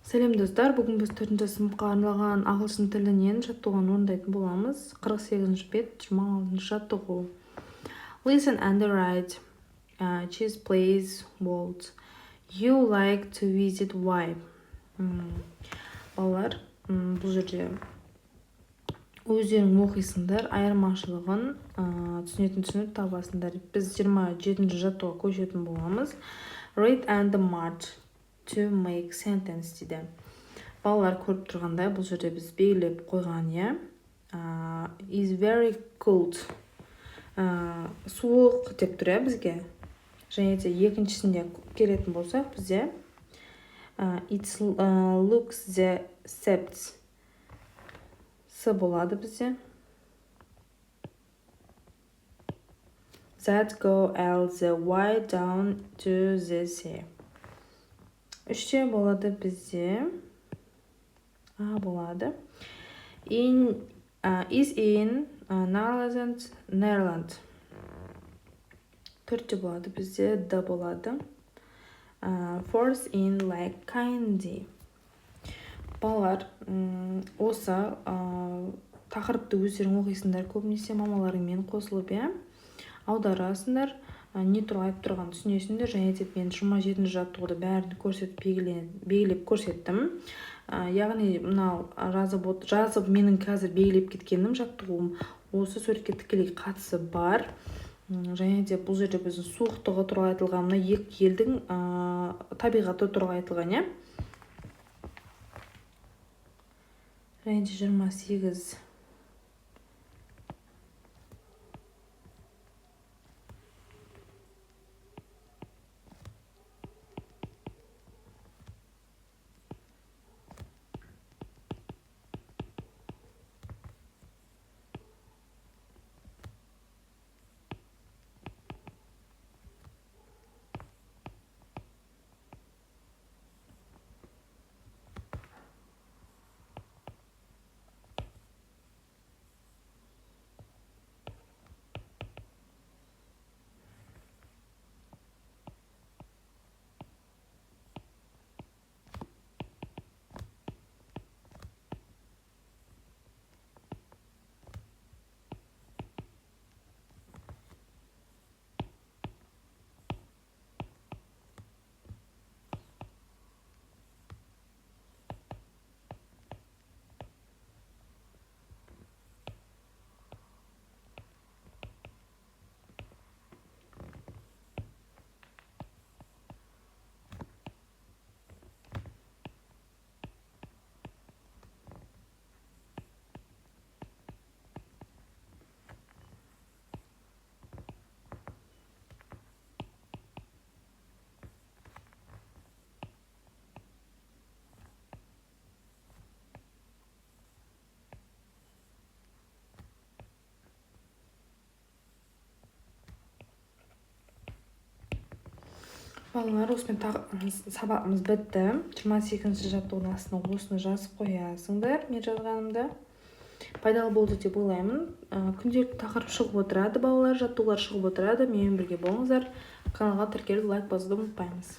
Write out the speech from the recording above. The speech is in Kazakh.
Сәлем достар, бүгін біз 4-ші сыныпқа арналған ағылшын тілінен жаттығуын орындайтын боламыз. 48-ші бет, 26-ші жаттығу. Listen and write. Choose place words. You like to visit why? Балалар, бұл жерде өздерің оқисыңдар, айырмашылығын түсініп табасыңдар. Біз 27-ші жаттығуға көшетін боламыз. Read and march to make sentence дейді. Балалар көріп тұрғандай, бұл жерде біз белгілеп қойған, is very cold. Суық деп тұр бізге. Және де екіншісінде келетін болсақ, бізде it looks the septs. С болады бізде. That go all the way down to the sea. Үште болады бізде. Болады. Is in Netherlands. Төртте болады бізде. Д болады. Force in like candy. Балалар, осы тақырыпты өздерің оқисыңдар, көбінесе мамаларыңмен қосылып, аударасыңдар, не туралы айтып тұрған түсінесіңдер. Және де мен 27-ші жаттығуды бәрін белгілеп көрсеттім. Яғни мынау жазып менің қазір белгілеп кеткенім жаттығуым осы суретке тікелей қатысы бар. Және де бұл жерде біздің суықтығы туралы айтылған, мына екі елдің табиғаты туралы айтылған, Және де 28. Балалар, осымен сабағымыз бітті. 28-ші жаттығудың астына осыны жазып қоясыңдар, мен жазғанымда. Пайдалы болды деп ойлаймын. Күнделікті тақырып шығып отырады, балалар, жаттығулар шығып отырады. Менімен бірге болыңыздар. Каналға тіркеліп лайк басуды ұмытпаймыз.